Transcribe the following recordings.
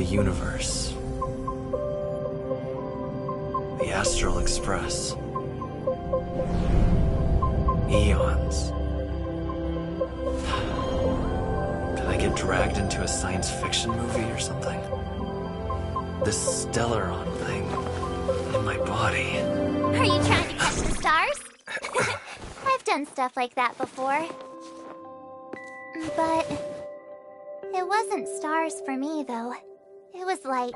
The universe. The Astral Express. Eons. Did I get dragged into a science fiction movie or something? This Stellaron thing in my body. Are you trying to catch the stars? I've done stuff like that before. But it wasn't stars for me, though. It was lights.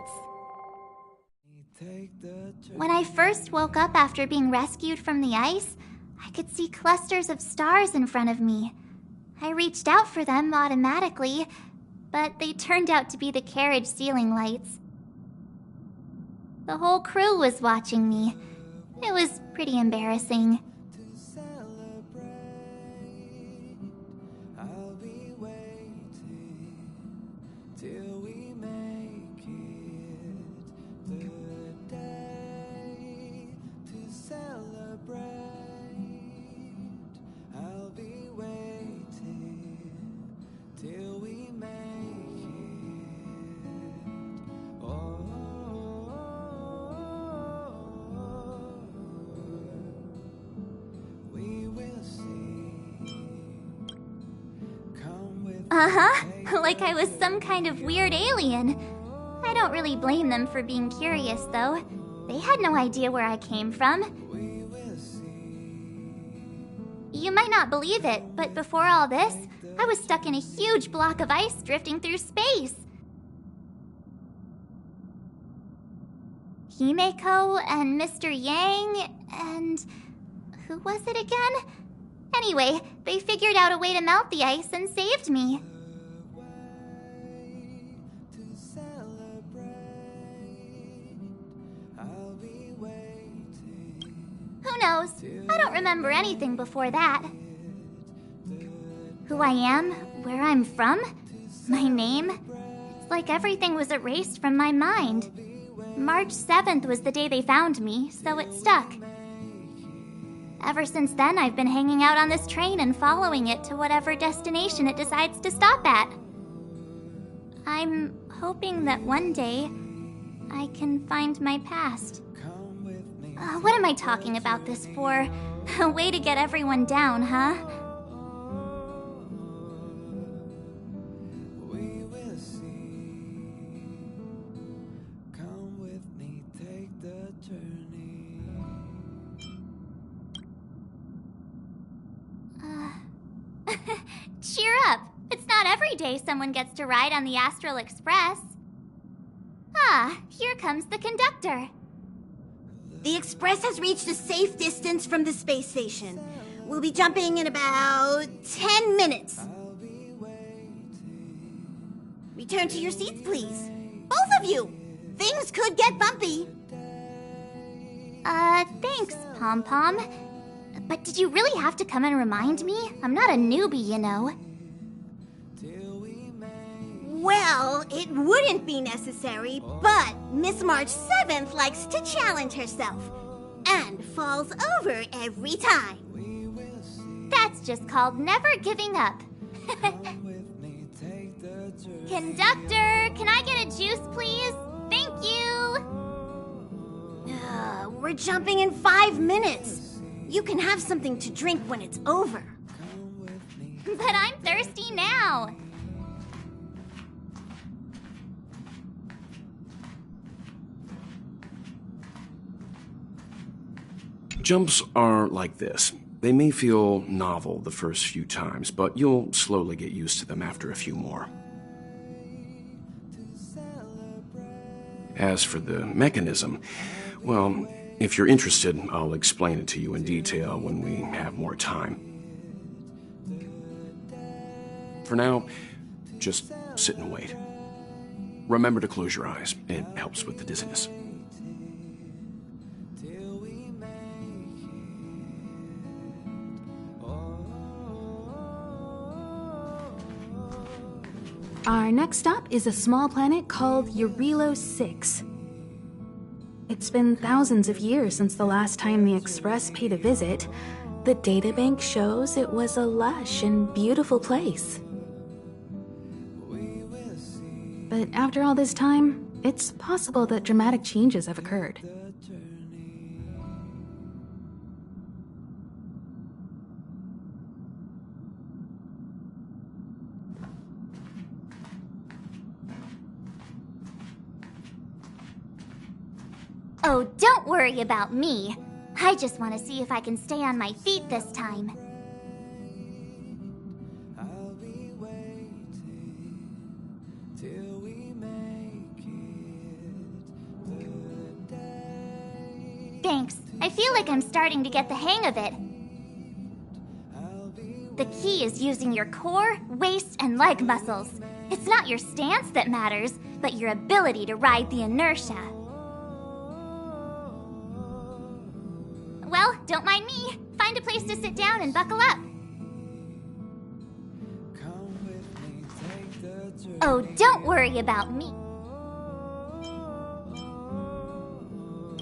When I first woke up after being rescued from the ice, I could see clusters of stars in front of me. I reached out for them automatically, but they turned out to be the carriage ceiling lights. The whole crew was watching me. It was pretty embarrassing. Like I was some kind of weird alien. I don't really blame them for being curious, though. They had no idea where I came from. You might not believe it, but before all this, I was stuck in a huge block of ice drifting through space. Himeko and Mr. Yang and... who was it again? Anyway, they figured out a way to melt the ice and saved me. Who knows? I don't remember anything before that. Who I am, where I'm from, my name, it's like everything was erased from my mind. March 7th was the day they found me, so it stuck. Ever since then, I've been hanging out on this train and following it to whatever destination it decides to stop at. I'm hoping that one day I can find my past. What am I talking about this for? A way to get everyone down, huh? Cheer up! It's not every day someone gets to ride on the Astral Express. Ah, here comes the conductor. The Express has reached a safe distance from the space station. We'll be jumping in about 10 minutes. Return to your seats, please. Both of you! Things could get bumpy. Thanks, Pom-Pom. But did you really have to come and remind me? I'm not a newbie, you know. Well, it wouldn't be necessary, but Miss March 7th likes to challenge herself. And falls over every time. That's just called never giving up. Conductor, can I get a juice, please? Thank you! We're jumping in 5 minutes. You can have something to drink when it's over. But I'm thirsty now. Jumps are like this. They may feel novel the first few times, but you'll slowly get used to them after a few more. As for the mechanism, well, if you're interested, I'll explain it to you in detail when we have more time. For now, just sit and wait. Remember to close your eyes. It helps with the dizziness. Our next stop is a small planet called Eurilo 6. It's been thousands of years since the last time the Express paid a visit. The databank shows it was a lush and beautiful place. but after all this time, it's possible that dramatic changes have occurred. Oh, don't worry about me. I just want to see if I can stay on my feet this time. Thanks. I feel like I'm starting to get the hang of it. The key is using your core, waist, and leg muscles. It's not your stance that matters, but your ability to ride the inertia. Well, don't mind me. Find a place to sit down and buckle up. Oh, don't worry about me.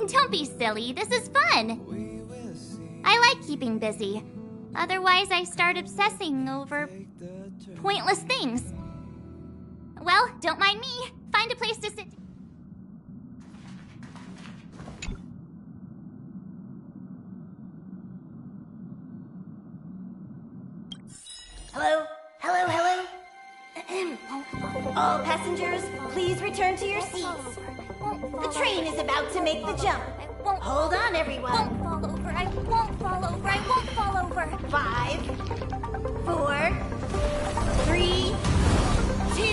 Don't be silly. This is fun. I like keeping busy. Otherwise, I start obsessing over pointless things. Well, don't mind me. Find a place to sit. Hello? Hello, hello? All passengers, please return to your seats. The train is about to make the jump. Hold on, everyone. I won't fall over. I won't fall over. 5, 4, 3, 2,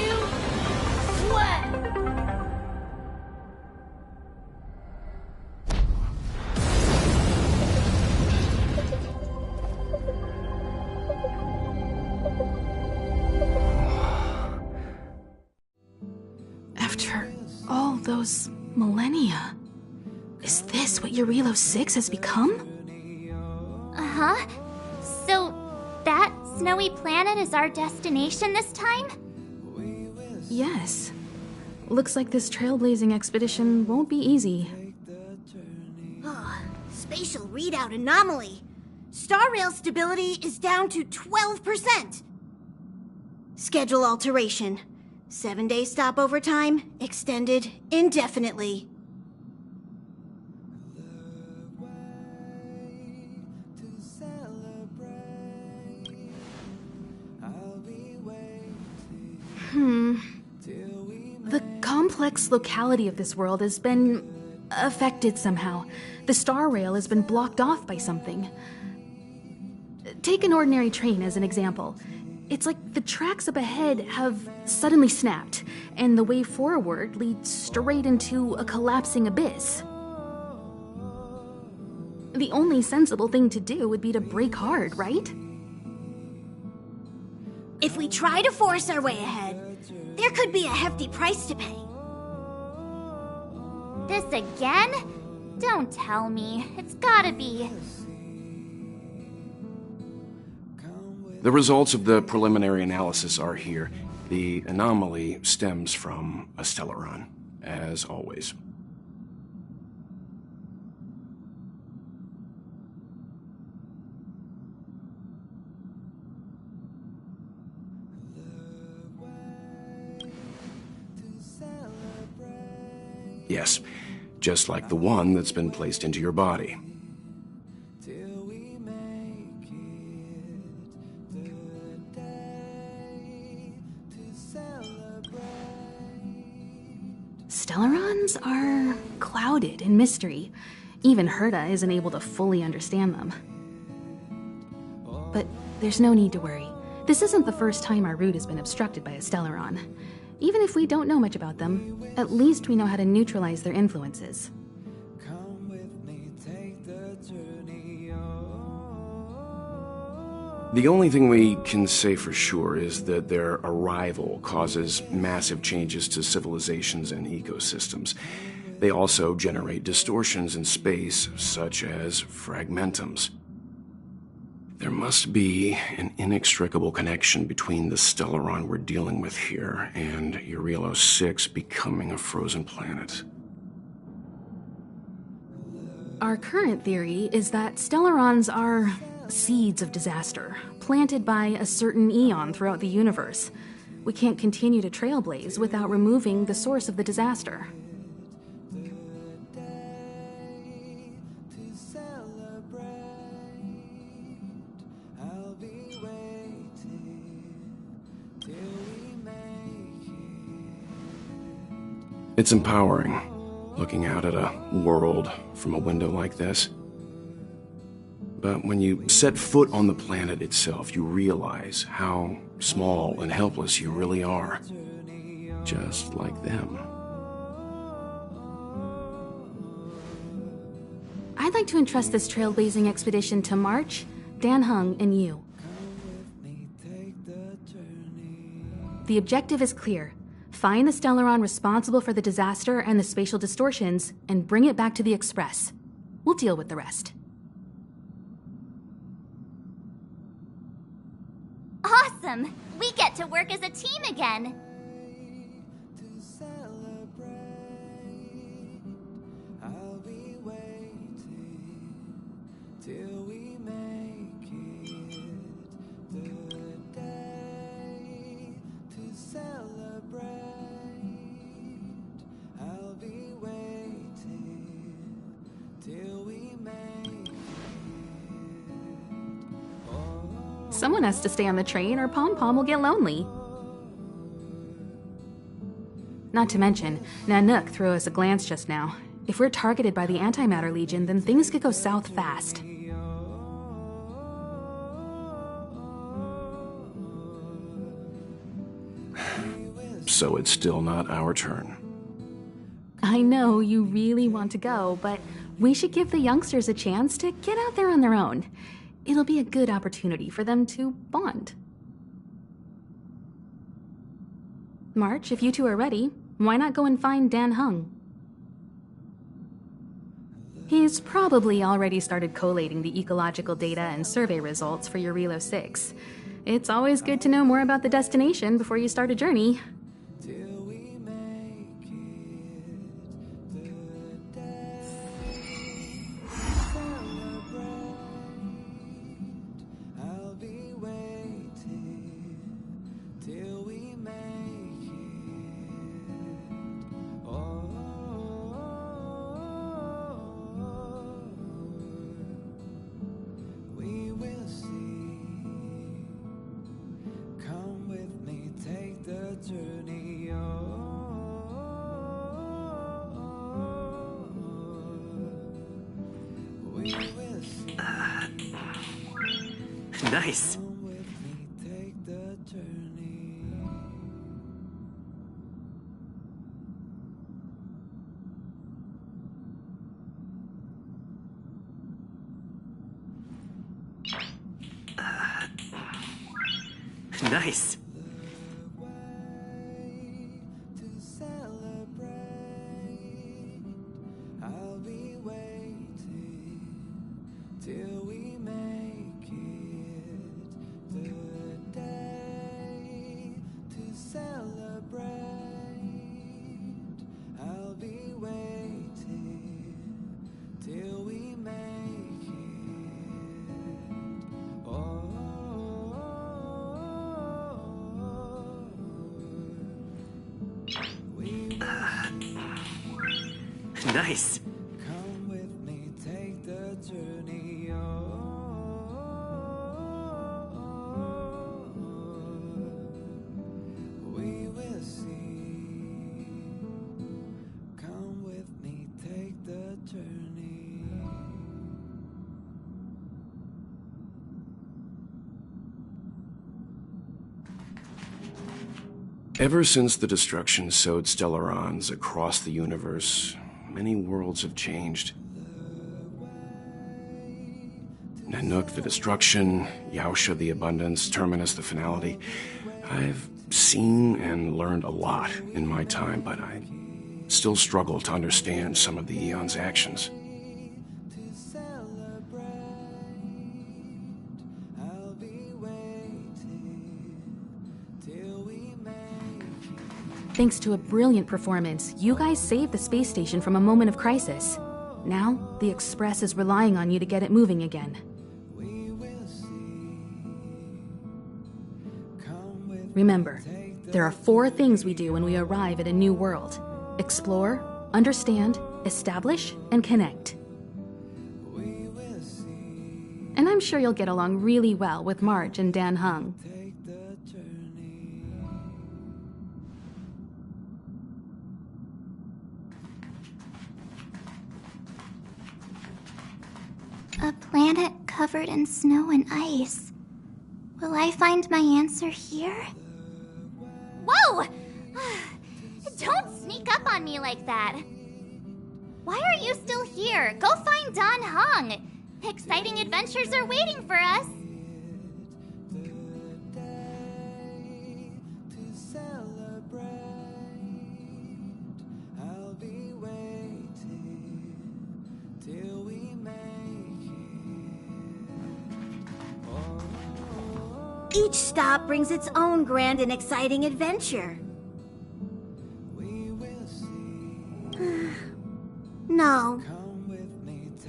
1. After all those millennia, is this what Eurilo 6 has become? Uh-huh. So, that snowy planet is our destination this time? Yes. Looks like this trailblazing expedition won't be easy. Spatial readout anomaly. Star rail stability is down to 12%. Schedule alteration. 7-day stopover time extended indefinitely. The complex locality of this world has been affected somehow. The star rail has been blocked off by something. Take an ordinary train as an example. It's like the tracks up ahead have suddenly snapped, and the way forward leads straight into a collapsing abyss. The only sensible thing to do would be to brake hard, right? If we try to force our way ahead, there could be a hefty price to pay. This again? Don't tell me. It's gotta be. The results of the preliminary analysis are here. The anomaly stems from a Stellaron, as always. Yes, just like the one that's been placed into your body. Stellarons are clouded in mystery. Even Herta isn't able to fully understand them. But there's no need to worry. This isn't the first time our route has been obstructed by a Stellaron. Even if we don't know much about them, at least we know how to neutralize their influences. The only thing we can say for sure is that their arrival causes massive changes to civilizations and ecosystems. They also generate distortions in space, such as fragmentums. There must be an inextricable connection between the Stellaron we're dealing with here and Eurilo 6 becoming a frozen planet. Our current theory is that Stellarons are seeds of disaster, planted by a certain eon throughout the universe. We can't continue to trailblaze without removing the source of the disaster. It's empowering, looking out at a world from a window like this. But when you set foot on the planet itself, you realize how small and helpless you really are. Just like them. I'd like to entrust this trailblazing expedition to March, Dan Hung, and you. The objective is clear. Find the Stellaron responsible for the disaster and the spatial distortions, and bring it back to the Express. We'll deal with the rest. Awesome! We get to work as a team again! Someone has to stay on the train or Pom Pom will get lonely. Not to mention, Nanook threw us a glance just now. If we're targeted by the Antimatter Legion, then things could go south fast. So it's still not our turn. I know you really want to go, but we should give the youngsters a chance to get out there on their own. It'll be a good opportunity for them to bond. March, if you two are ready, why not go and find Dan Hung? He's probably already started collating the ecological data and survey results for your Relo 6. It's always good to know more about the destination before you start a journey. Nice. Nice. Nice. Come with me, take the journey. We will see. Come with me, take the journey. Ever since the destruction sowed Stellarons across the universe, many worlds have changed. Nanook, the destruction, Yaosha, the abundance, Terminus, the finality. I've seen and learned a lot in my time, but I still struggle to understand some of the Eon's actions. Thanks to a brilliant performance, you guys saved the space station from a moment of crisis. Now, the Express is relying on you to get it moving again. Remember, There are 4 things we do when we arrive at a new world: explore, understand, establish, and connect. And I'm sure you'll get along really well with March and Dan Hung. A planet covered in snow and ice. Will I find my answer here? Whoa! Don't sneak up on me like that. Why are you still here? Go find Don Hung. Exciting adventures are waiting for us. Each stop brings its own grand and exciting adventure. No.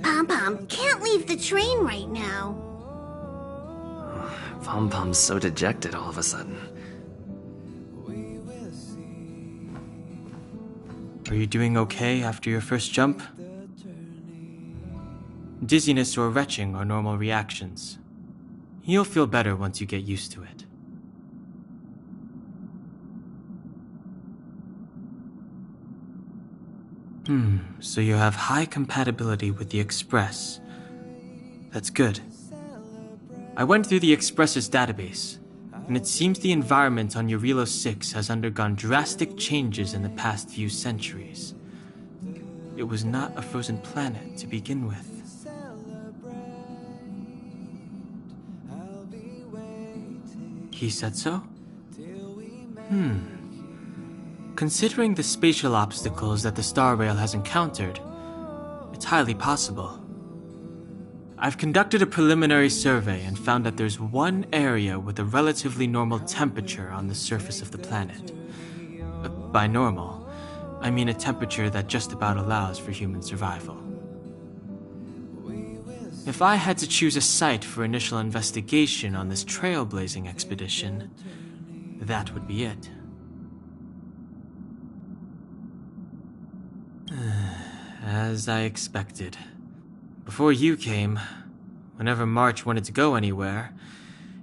Pom-Pom can't leave the train right now. Pom-Pom's so dejected all of a sudden. Are you doing okay after your first jump? Dizziness or retching are normal reactions. You'll feel better once you get used to it. So you have high compatibility with the Express. That's good. I went through the Express's database, and it seems the environment on Eurilo 6 has undergone drastic changes in the past few centuries. It was not a frozen planet to begin with. He said so? Considering the spatial obstacles that the Star Rail has encountered, it's highly possible. I've conducted a preliminary survey and found that there's one area with a relatively normal temperature on the surface of the planet. By normal, I mean a temperature that just about allows for human survival. If I had to choose a site for initial investigation on this trailblazing expedition, that would be it. As I expected. Before you came, whenever March wanted to go anywhere,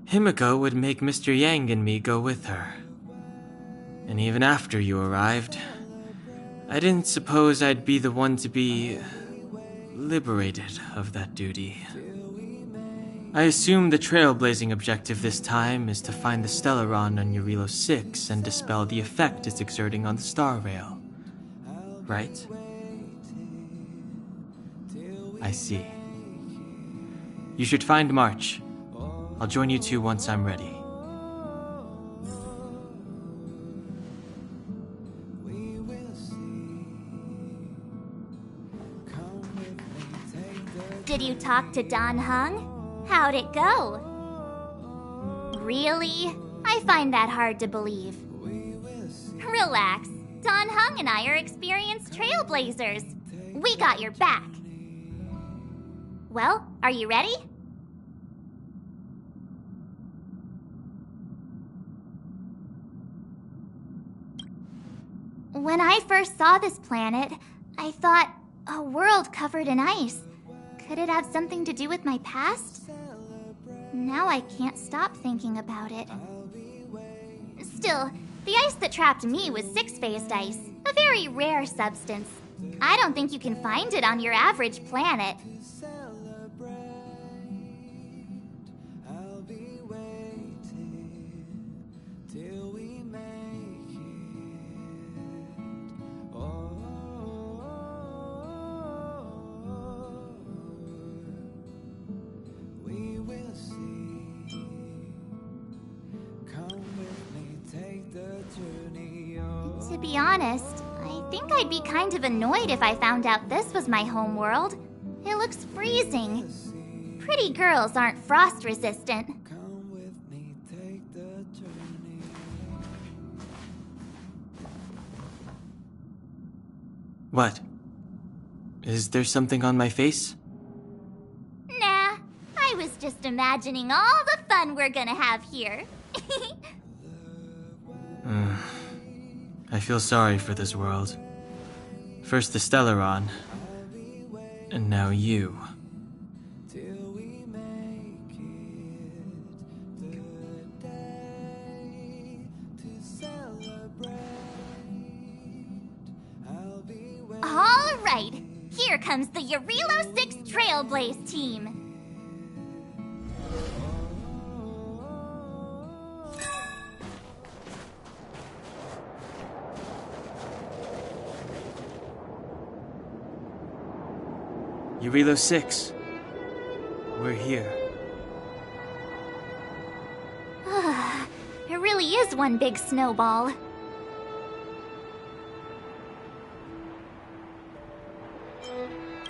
Himiko would make Mr. Yang and me go with her. And even after you arrived, I didn't suppose I'd be the one to be liberated of that duty. I assume the trailblazing objective this time is to find the Stellaron on Eurilo 6 and dispel the effect it's exerting on the Star Rail. Right? I see. You should find March. I'll join you two once I'm ready. Did you talk to Don Hung? How'd it go? Really? I find that hard to believe. Relax. Don Hung and I are experienced trailblazers. We got your back. Well, are you ready? When I first saw this planet, I thought, a world covered in ice. Could it have something to do with my past? Now I can't stop thinking about it. Still, the ice that trapped me was six-phased ice, a very rare substance. I don't think you can find it on your average planet. To be honest, I think I'd be kind of annoyed if I found out this was my home world. It looks freezing. Pretty girls aren't frost resistant. What? Is there something on my face? Nah, I was just imagining all the fun we're gonna have here. I feel sorry for this world. First the Stellaron, and now you. All right, here comes the Eurilo 6 Trailblaze team. Eurilo 6. We're here. It really is one big snowball.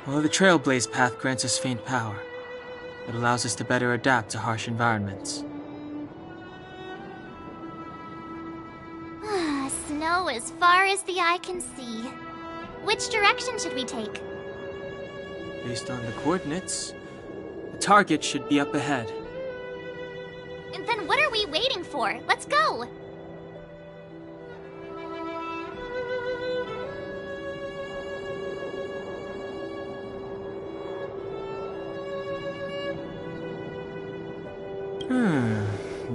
Well, the Trailblaze path grants us faint power. It allows us to better adapt to harsh environments. Snow as far as the eye can see. Which direction should we take? Based on the coordinates, the target should be up ahead. And then what are we waiting for? Let's go!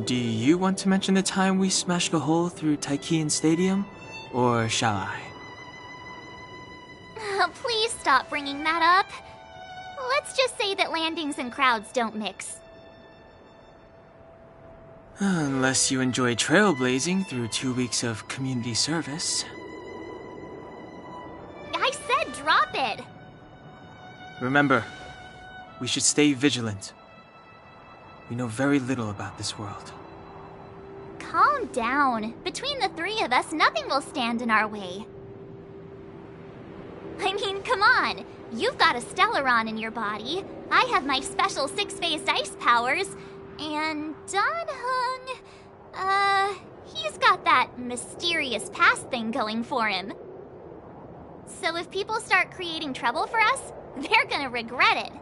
Do you want to mention the time we smashed a hole through Taikian Stadium? Or shall I? Please stop bringing that up. Let's just say that landings and crowds don't mix. Unless you enjoy trailblazing through 2 weeks of community service. I said drop it! Remember, we should stay vigilant. We know very little about this world. Calm down. Between the three of us, nothing will stand in our way. I mean, come on. You've got a Stellaron in your body. I have my special six-phased ice powers. And Danhung... he's got that mysterious past thing going for him. So if people start creating trouble for us, they're gonna regret it.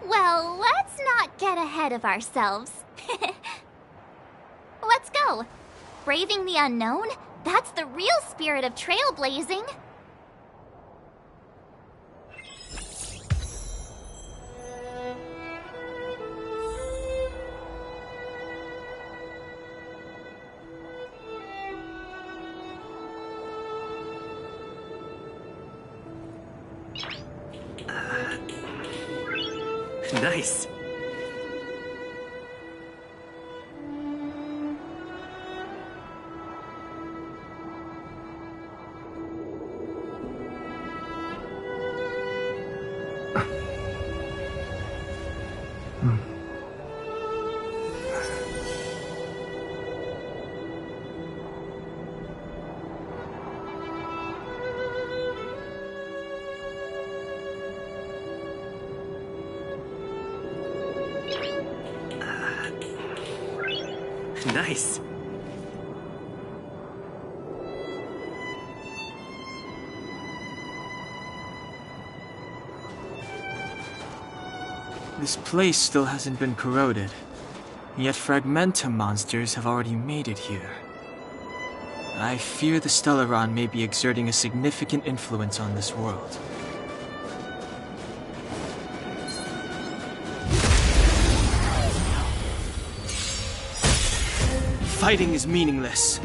Well, let's not get ahead of ourselves. Let's go. Braving the unknown? That's the real spirit of trailblazing. Nice. Nice. This place still hasn't been corroded, yet fragmentum monsters have already made it here. I fear the Stellaron may be exerting a significant influence on this world. Fighting is meaningless.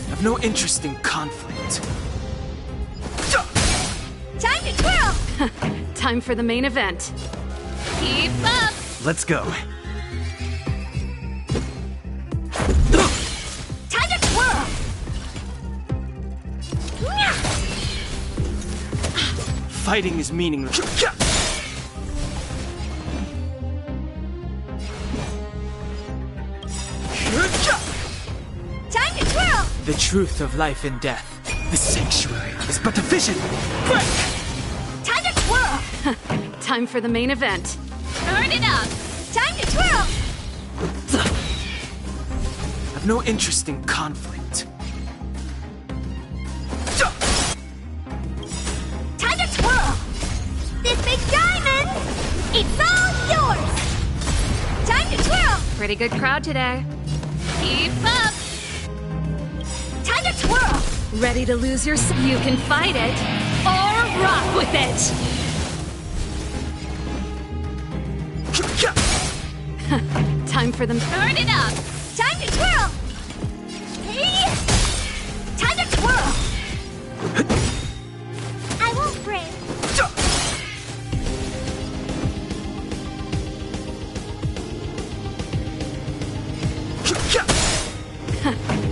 I've no interest in conflict. Time to twirl! Time for the main event. Keep up! Let's go. Time to twirl! Fighting is meaningless. Time to twirl! The truth of life and death. The sanctuary is but a vision. Time to twirl! Time for the main event. Turn it up! Time to twirl! I've no interest in conflict. Time to twirl! This big diamond! It's all yours! Time to twirl! Pretty good crowd today. Keep up! Time to twirl! Ready to lose your... You can fight it or rock with it. Time for them. Turn it up! Time to twirl! Hey! Time to twirl! I won't break.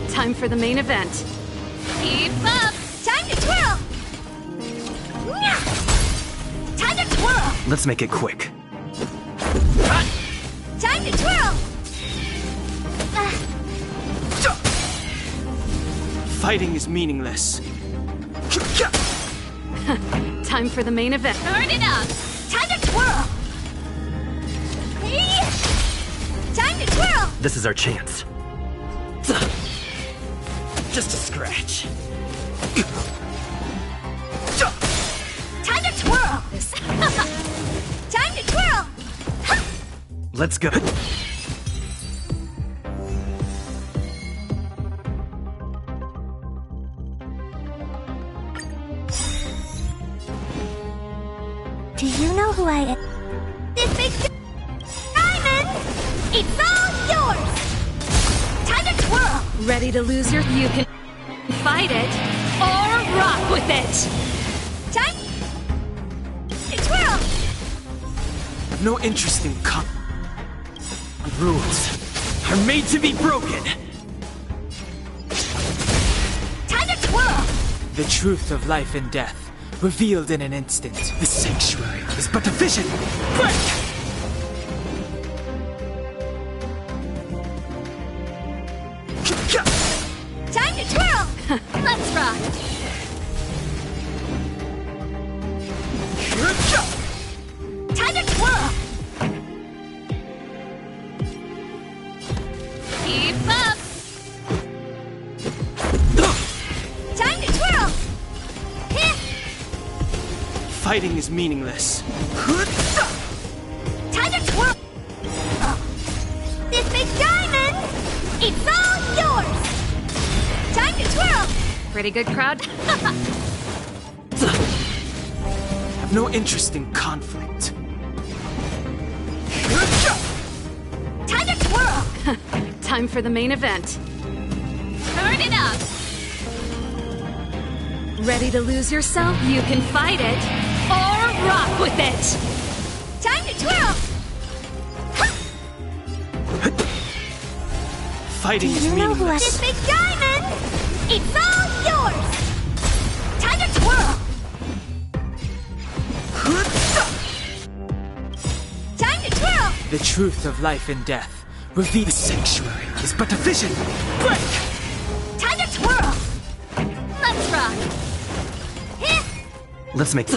Time for the main event. Keep up! Time to twirl! Time to twirl! Let's make it quick. Time to twirl! Fighting is meaningless. Time for the main event. Turn it up! Time to twirl! Hey! Time to twirl! This is our chance. Just a scratch. Time to twirl! Time to twirl! Let's go. Do you know who I am? This big diamond! It's all yours! Time to twirl! Ready to lose your... You can fight it or rock with it. Time to twirl! I've no interest in rules are made to be broken. Time to twirl! The truth of life and death, revealed in an instant. The sanctuary is but a vision. Time to twirl! Let's rock! Time to twirl! Keep up! Time to twirl! Fighting is meaningless. Time to twirl! This big diamond! It's all yours! Time to twirl! Pretty good crowd. I've no interest in conflict. Time to twirl! Time for the main event. Turn it up! Ready to lose yourself? You can fight it or rock with it. Time to twirl! Fighting is you know who I- This meaningless. big diamond! It's all yours! Time to twirl! Time to twirl! The truth of life and death, revealed. The sanctuary is but a vision. Time to twirl! Let's rock! Let's make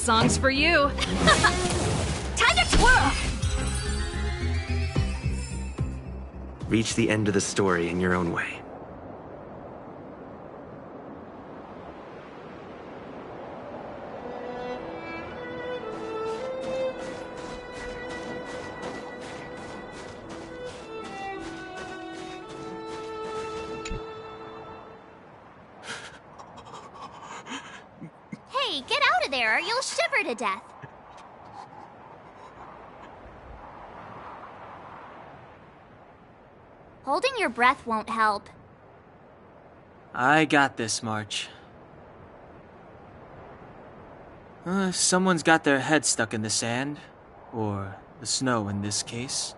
song's for you. Time to twirl! Reach the end of the story in your own way. Hey, get out of there or you'll shiver to death. Holding your breath won't help. I got this, March. Someone's got their head stuck in the sand, or the snow in this case.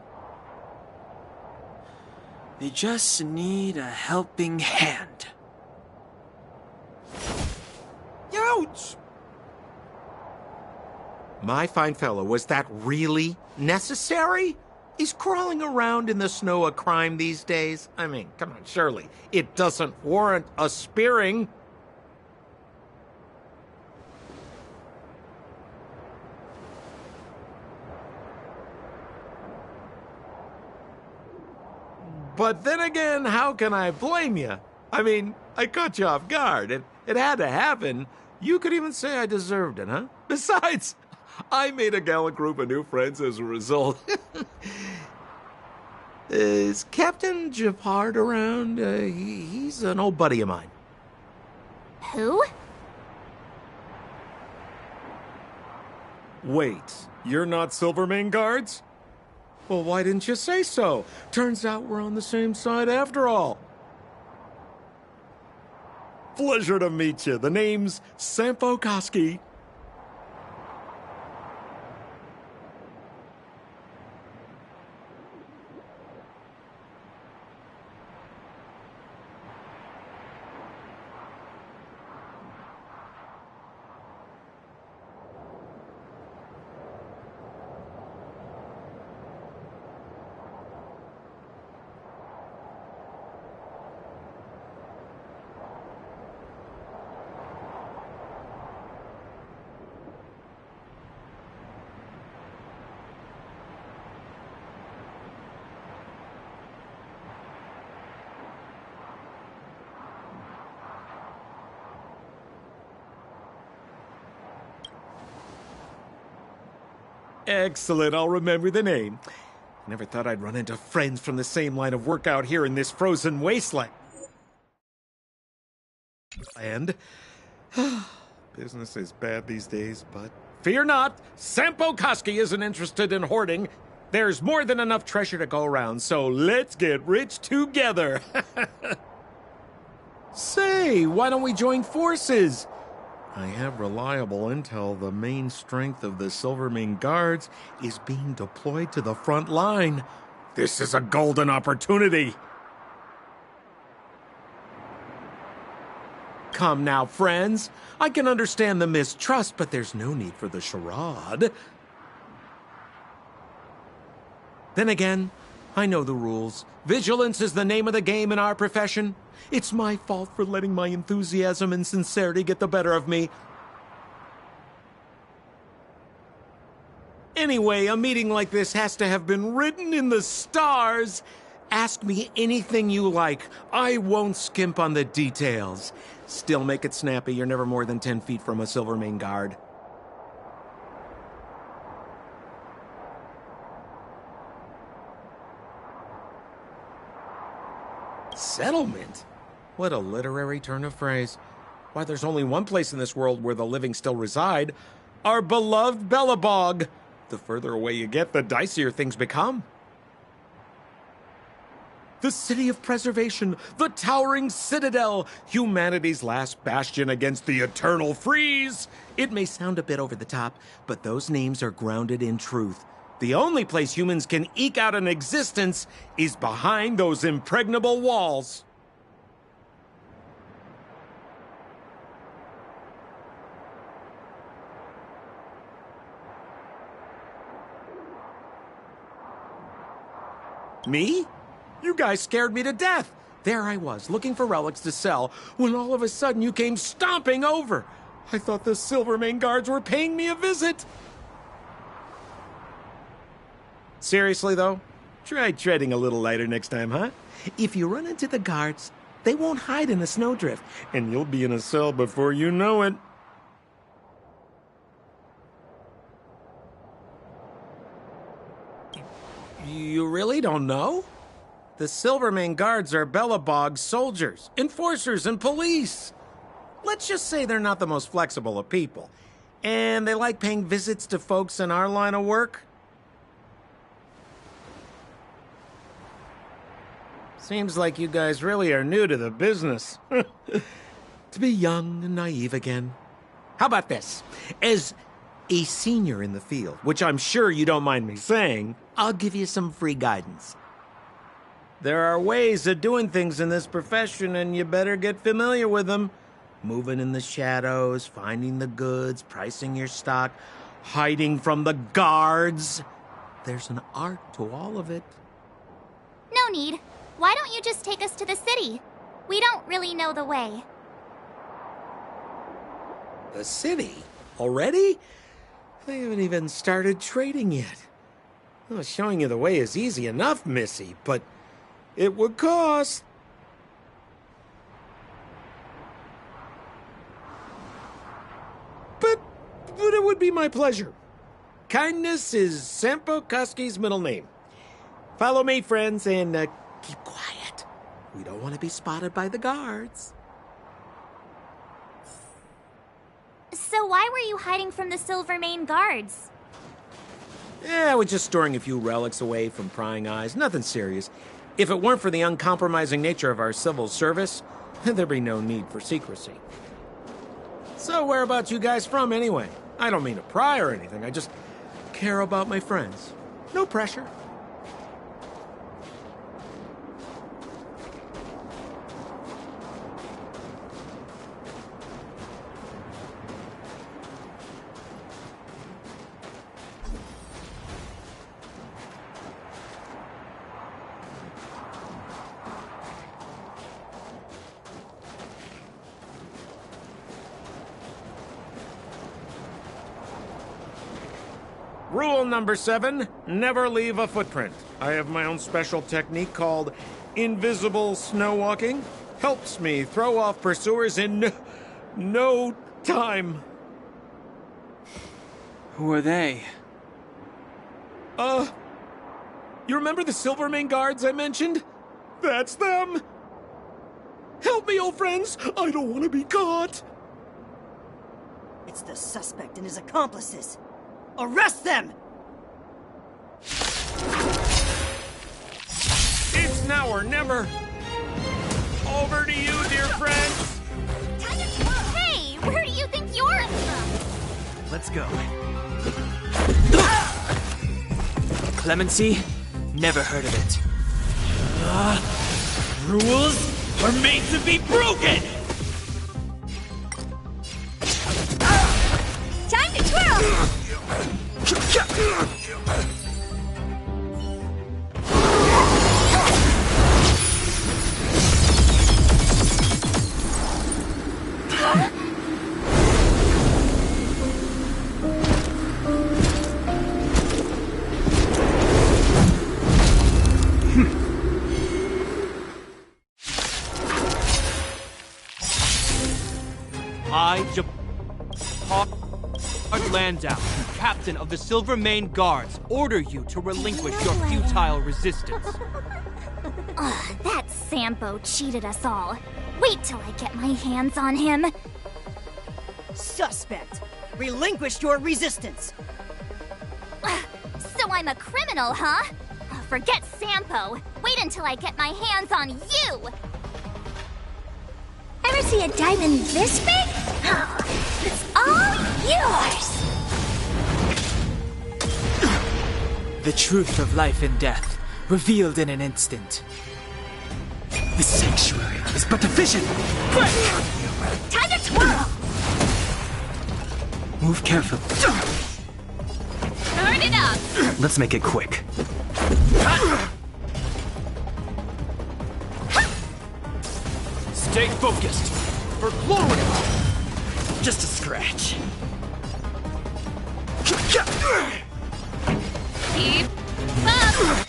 They just need a helping hand. Ouch! My fine fellow, was that really necessary? Is crawling around in the snow a crime these days? I mean, come on, surely. It doesn't warrant a spearing. But then again, how can I blame you? I mean, I caught you off guard. It had to happen. You could even say I deserved it, huh? Besides, I made a gallant group of new friends as a result. Is Captain Japard around? He's an old buddy of mine. Who? Wait, you're not Silvermane Guards? Well, why didn't you say so? Turns out we're on the same side after all. Pleasure to meet you. The name's Sampo Koski. Excellent, I'll remember the name. Never thought I'd run into friends from the same line of work out here in this frozen wasteland. And business is bad these days, but fear not, Sampo Koski isn't interested in hoarding. There's more than enough treasure to go around, so let's get rich together. Say, why don't we join forces? I have reliable intel the main strength of the Silvermane Guards is being deployed to the front line. This is a golden opportunity. Come now, friends. I can understand the mistrust, but there's no need for the charade. Then again, I know the rules. Vigilance is the name of the game in our profession. It's my fault for letting my enthusiasm and sincerity get the better of me. Anyway, a meeting like this has to have been written in the stars. Ask me anything you like. I won't skimp on the details. Still make it snappy. You're never more than 10 feet from a Silvermane Guard. Settlement? What a literary turn of phrase. Why, there's only one place in this world where the living still reside. Our beloved Belobog. The further away you get, the dicier things become. The city of preservation, the towering citadel, humanity's last bastion against the eternal freeze. It may sound a bit over the top, but those names are grounded in truth. The only place humans can eke out an existence is behind those impregnable walls. Me? You guys scared me to death. There I was, looking for relics to sell, when all of a sudden you came stomping over. I thought the Silvermane guards were paying me a visit. Seriously, though, try treading a little lighter next time, huh? If you run into the guards, they won't hide in a snowdrift, and you'll be in a cell before you know it. You really don't know? The Silvermane guards are Belobog soldiers, enforcers, and police. Let's just say they're not the most flexible of people. And they like paying visits to folks in our line of work. Seems like you guys really are new to the business. To be young and naive again. How about this? As a senior in the field, which I'm sure you don't mind me saying, I'll give you some free guidance. There are ways of doing things in this profession, and you better get familiar with them. Moving in the shadows, finding the goods, pricing your stock, hiding from the guards. There's an art to all of it. No need. Why don't you just take us to the city? We don't really know the way. The city? Already? They haven't even started trading yet. Well, showing you the way is easy enough, Missy, but it would cost. But it would be my pleasure. Kindness is Sampo Koski's middle name. Follow me, friends, and keep quiet. We don't want to be spotted by the guards. So why were you hiding from the Silvermane guards? I was just storing a few relics away from prying eyes. Nothing serious. If it weren't for the uncompromising nature of our civil service, there'd be no need for secrecy. So whereabouts you guys from, anyway? I don't mean to pry or anything. I just care about my friends. No pressure. Rule number 7, never leave a footprint. I have my own special technique called invisible snow walking. Helps me throw off pursuers in no time. Who are they? You remember the Silvermane guards I mentioned? That's them! Help me, old friends! I don't want to be caught! It's the suspect and his accomplices. Arrest them! It's now or never! Over to you, dear friends! Hey, where do you think you're from? Let's go. Clemency? Never heard of it. Rules are made to be broken! Time to twirl! Landau, captain of the Silvermane Guards, order you to relinquish your futile resistance. That Sampo cheated us all. Wait till I get my hands on him. Suspect, relinquish your resistance. So I'm a criminal, huh? Forget Sampo. Wait until I get my hands on you. Ever see a diamond this big? It's all yours! The truth of life and death, revealed in an instant. The sanctuary is but a vision! Quick! Time to twirl! Move carefully. Turn it up! Let's make it quick. Stay focused. For glory! Just a scratch. Keep up!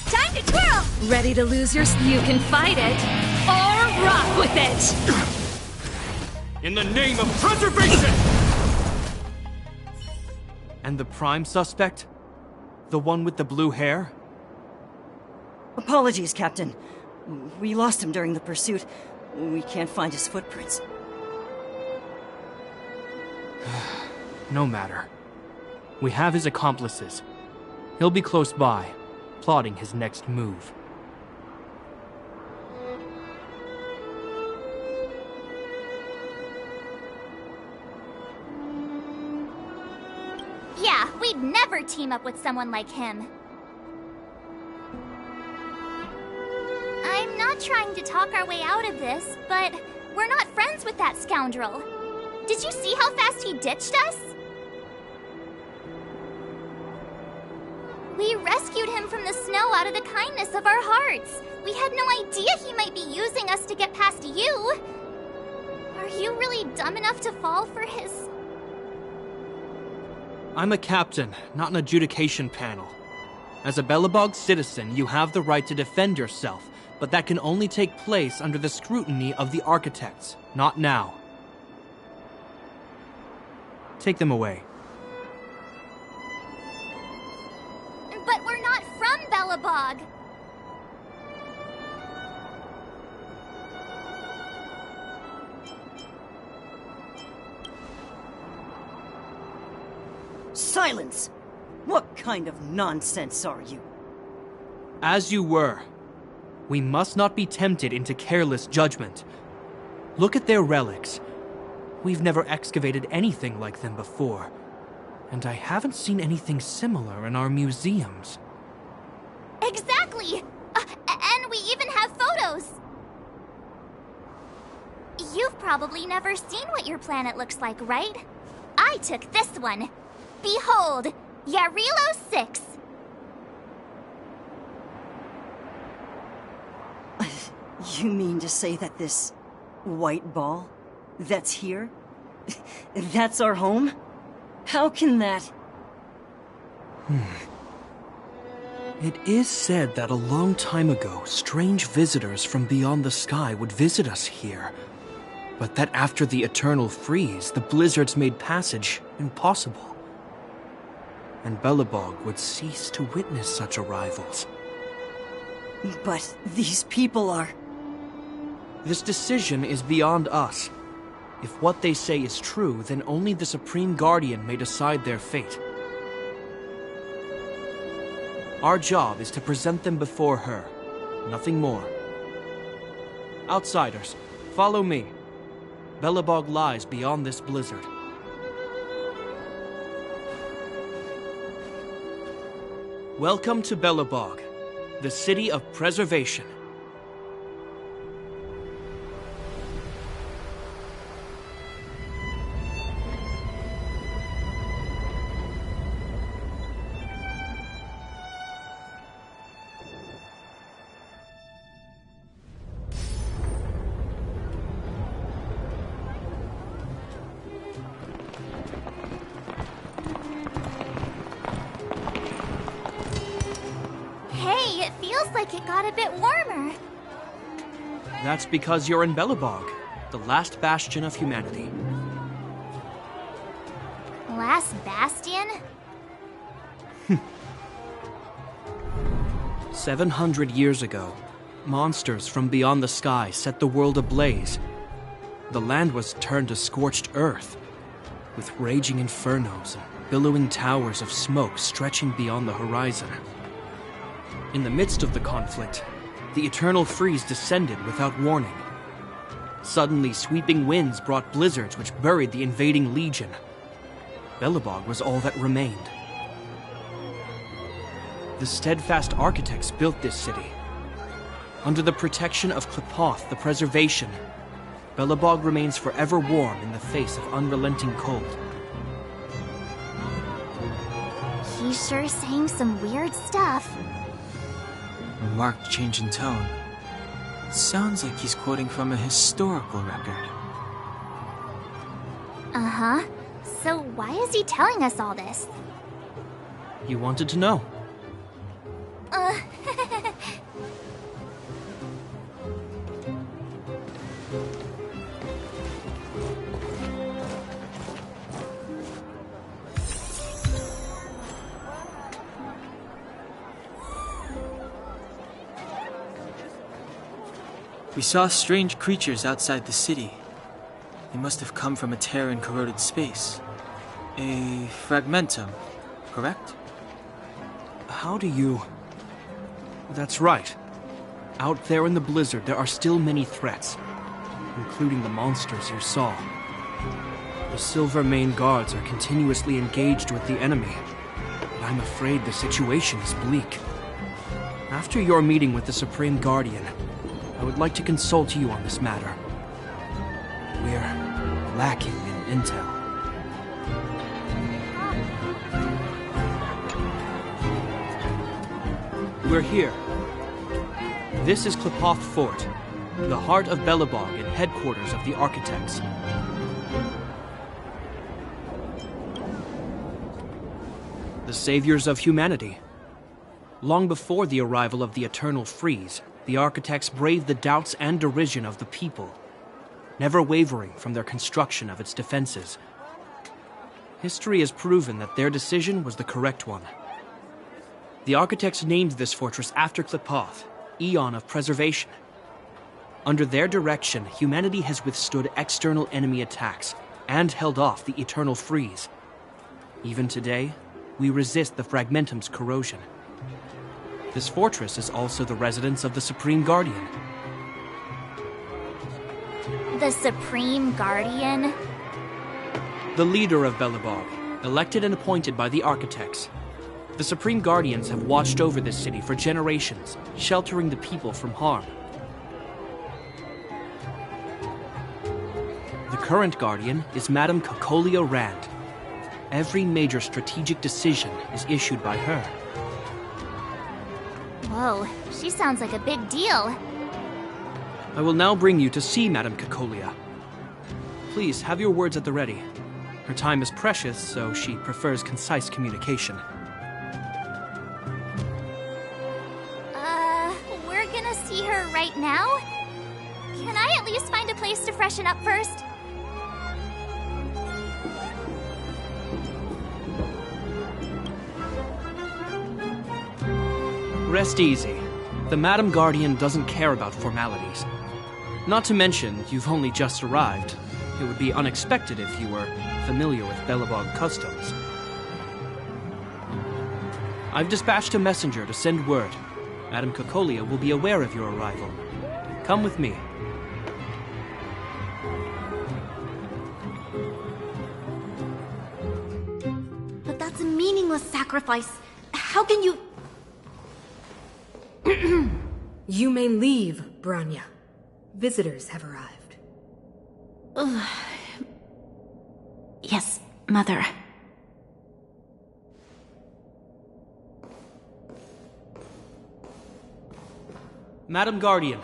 Time to twirl! Ready to lose your... You can fight it, or rock with it! In the name of preservation! And the prime suspect? The one with the blue hair? Apologies, Captain. We lost him during the pursuit. We can't find his footprints. No matter. We have his accomplices. He'll be close by, plotting his next move. Yeah, we'd never team up with someone like him. I'm not trying to talk our way out of this, but we're not friends with that scoundrel. Did you see how fast he ditched us? We rescued him from the snow out of the kindness of our hearts. We had no idea he might be using us to get past you. Are you really dumb enough to fall for his... I'm a captain, not an adjudication panel. As a Belobog citizen, you have the right to defend yourself, but that can only take place under the scrutiny of the architects, not now. Take them away. But we're not from Belobog. Silence! What kind of nonsense are you? As you were. We must not be tempted into careless judgment. Look at their relics. We've never excavated anything like them before, and I haven't seen anything similar in our museums. Exactly! And we even have photos! You've probably never seen what your planet looks like, right? I took this one. Behold, Yarilo 6. You mean to say that this white ball that's here, that's our home? How can that... It is said that a long time ago, strange visitors from beyond the sky would visit us here. But that after the eternal freeze, the blizzards made passage impossible. And Belobog would cease to witness such arrivals. But these people are... This decision is beyond us. If what they say is true, then only the Supreme Guardian may decide their fate. Our job is to present them before her, nothing more. Outsiders, follow me. Belobog lies beyond this blizzard. Welcome to Belobog, the city of preservation. Hey, it feels like it got a bit warmer. That's because you're in Belobog, the last bastion of humanity. Last bastion? 700 years ago, monsters from beyond the sky set the world ablaze. The land was turned to scorched earth, with raging infernos and billowing towers of smoke stretching beyond the horizon. In the midst of the conflict, the eternal freeze descended without warning. Suddenly, sweeping winds brought blizzards which buried the invading legion. Belobog was all that remained. The steadfast architects built this city. Under the protection of Klepoth, the preservation, Belobog remains forever warm in the face of unrelenting cold. He's sure saying some weird stuff. A marked change in tone. Sounds like he's quoting from a historical record. Uh-huh. So why is he telling us all this? You wanted to know. Uh... We saw strange creatures outside the city. They must have come from a tear in corroded space. A fragmentum, correct? How do you... That's right. Out there in the blizzard, there are still many threats, including the monsters you saw. The Silver Mane guards are continuously engaged with the enemy, but I'm afraid the situation is bleak. After your meeting with the Supreme Guardian, I would like to consult you on this matter. We're lacking in intel. We're here. This is Klipoth Fort, the heart of Belobog and headquarters of the Architects. The saviors of humanity. Long before the arrival of the Eternal Freeze, the Architects braved the doubts and derision of the people, never wavering from their construction of its defenses. History has proven that their decision was the correct one. The Architects named this fortress after Klipoth, Eon of Preservation. Under their direction, humanity has withstood external enemy attacks and held off the Eternal Freeze. Even today, we resist the Fragmentum's corrosion. This fortress is also the residence of the Supreme Guardian. The Supreme Guardian? The leader of Belobog, elected and appointed by the Architects. The Supreme Guardians have watched over this city for generations, sheltering the people from harm. The current Guardian is Madame Cocolia Rand. Every major strategic decision is issued by her. Whoa, she sounds like a big deal. I will now bring you to see Madame Cocolia. Please, have your words at the ready. Her time is precious, so she prefers concise communication. We're gonna see her right now? Can I at least find a place to freshen up first? Rest easy. The Madam Guardian doesn't care about formalities. Not to mention, you've only just arrived. It would be unexpected if you were familiar with Belobog customs. I've dispatched a messenger to send word. Madame Cocolia will be aware of your arrival. Come with me. But that's a meaningless sacrifice. How can you... You may leave, Branya. Visitors have arrived. Yes, Mother. Madam Guardian,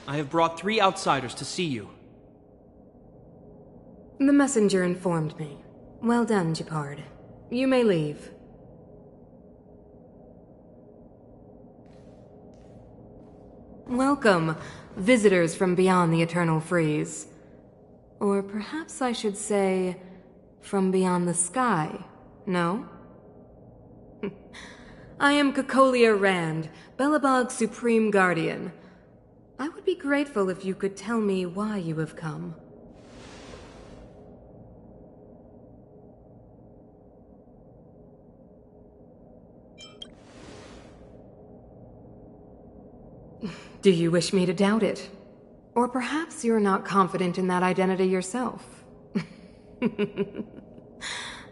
I have brought 3 outsiders to see you. The messenger informed me. Well done, Gepard. You may leave. Welcome, visitors from beyond the Eternal Freeze. Or perhaps I should say, from beyond the sky, no? I am Cocolia Rand, Belobog's Supreme Guardian. I would be grateful if you could tell me why you have come. Do you wish me to doubt it? Or perhaps you're not confident in that identity yourself?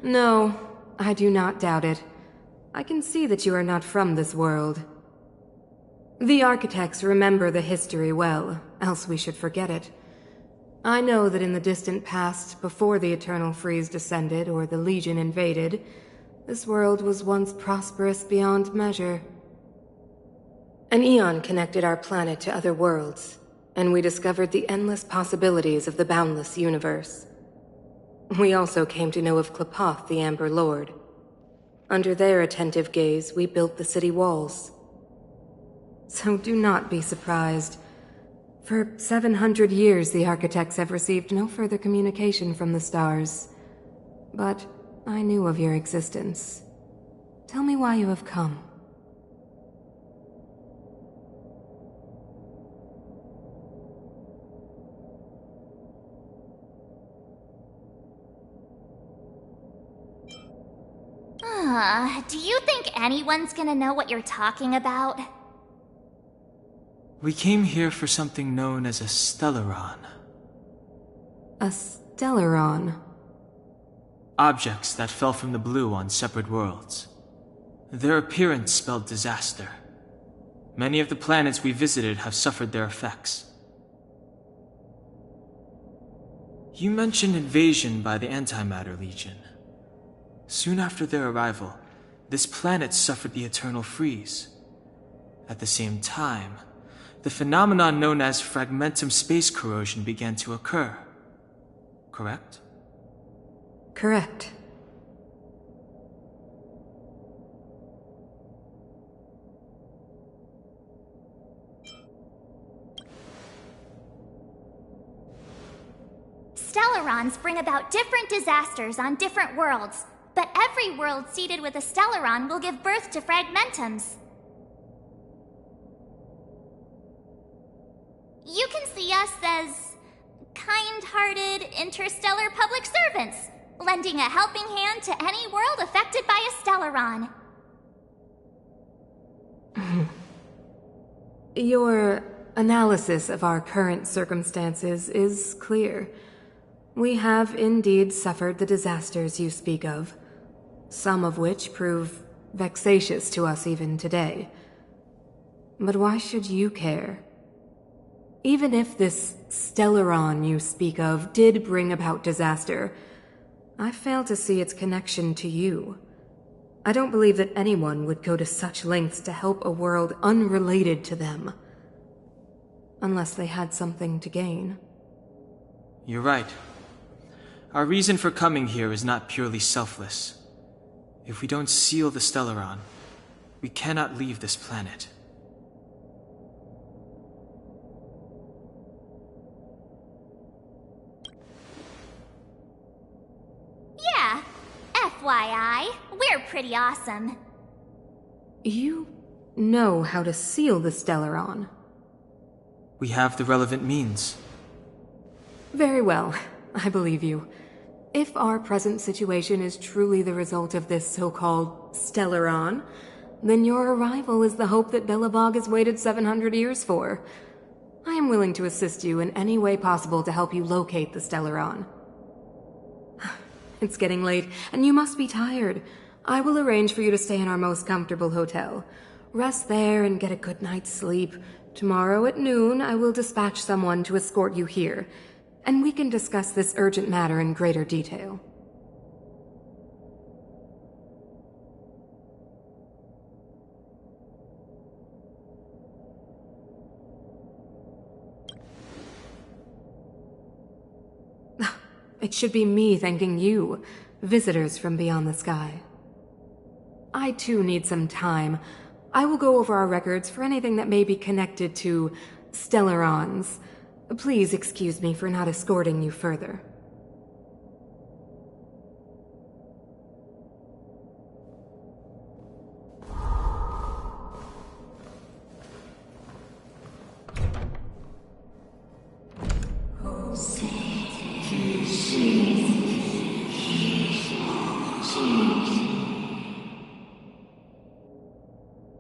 No, I do not doubt it. I can see that you are not from this world. The Architects remember the history well, else we should forget it. I know that in the distant past, before the Eternal Freeze descended or the Legion invaded, this world was once prosperous beyond measure. An eon connected our planet to other worlds, and we discovered the endless possibilities of the boundless universe. We also came to know of Klapoth, the Amber Lord. Under their attentive gaze, we built the city walls. So do not be surprised. For 700 years, the architects have received no further communication from the stars. But I knew of your existence. Tell me why you have come. Do you think anyone's gonna know what you're talking about? We came here for something known as a Stellaron. A Stellaron? Objects that fell from the blue on separate worlds. Their appearance spelled disaster. Many of the planets we visited have suffered their effects. You mentioned invasion by the Antimatter Legion. Soon after their arrival, this planet suffered the eternal freeze. At the same time, the phenomenon known as fragmentum space corrosion began to occur. Correct? Correct. Stellarons bring about different disasters on different worlds, but every world seeded with a Stellaron will give birth to fragmentums. You can see us as kind-hearted interstellar public servants, lending a helping hand to any world affected by a Stellaron. Your analysis of our current circumstances is clear. We have indeed suffered the disasters you speak of, some of which prove vexatious to us even today. But why should you care? Even if this Stellaron you speak of did bring about disaster, I fail to see its connection to you. I don't believe that anyone would go to such lengths to help a world unrelated to them. Unless they had something to gain. You're right. Our reason for coming here is not purely selfless. If we don't seal the Stellaron, we cannot leave this planet. Yeah, FYI, we're pretty awesome. You know how to seal the Stellaron. We have the relevant means. Very well, I believe you. If our present situation is truly the result of this so-called Stellaron, then your arrival is the hope that Belobog has waited 700 years for. I am willing to assist you in any way possible to help you locate the Stellaron. It's getting late, and you must be tired. I will arrange for you to stay in our most comfortable hotel. Rest there and get a good night's sleep. Tomorrow at noon, I will dispatch someone to escort you here, and we can discuss this urgent matter in greater detail. It should be me thanking you, visitors from beyond the sky. I too need some time. I will go over our records for anything that may be connected to Stellarons. Please excuse me for not escorting you further.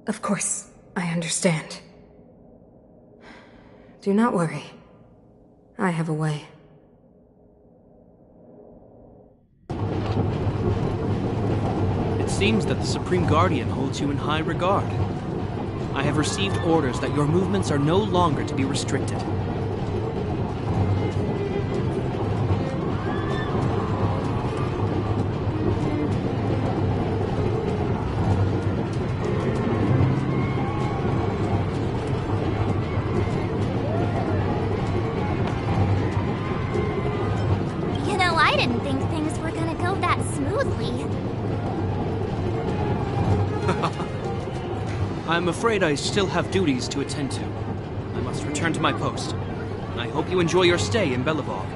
Of course, I understand. Do not worry. I have a way. It seems that the Supreme Guardian holds you in high regard. I have received orders that your movements are no longer to be restricted. I didn't think things that smoothly. I'm afraid I still have duties to attend to. I must return to my post. I hope you enjoy your stay in Belobog.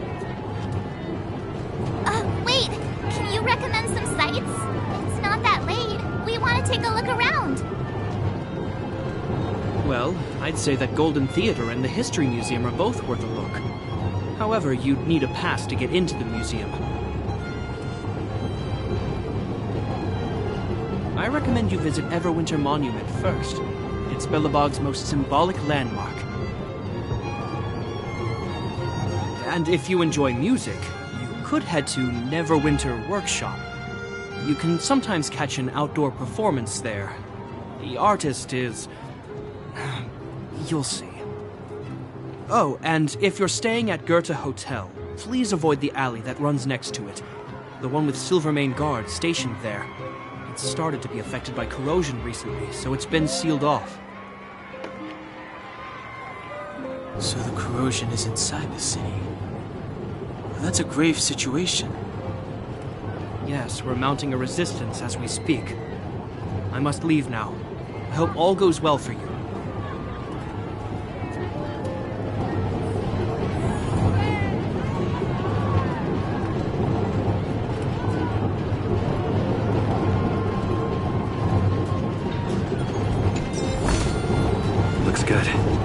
Wait! Can you recommend some sites? It's not that late. We want to take a look around. Well, I'd say that Golden Theater and the History Museum are both worth a look. However, you'd need a pass to get into the museum. I recommend you visit Everwinter Monument first. It's Belobog's most symbolic landmark. And if you enjoy music, you could head to Neverwinter Workshop. You can sometimes catch an outdoor performance there. The artist is... you'll see. Oh, and if you're staying at Goethe Hotel, please avoid the alley that runs next to it. The one with Silvermane guards stationed there. It's started to be affected by corrosion recently, so it's been sealed off. So the corrosion is inside the city. That's a grave situation. Yes, we're mounting a resistance as we speak. I must leave now. I hope all goes well for you. Looks good.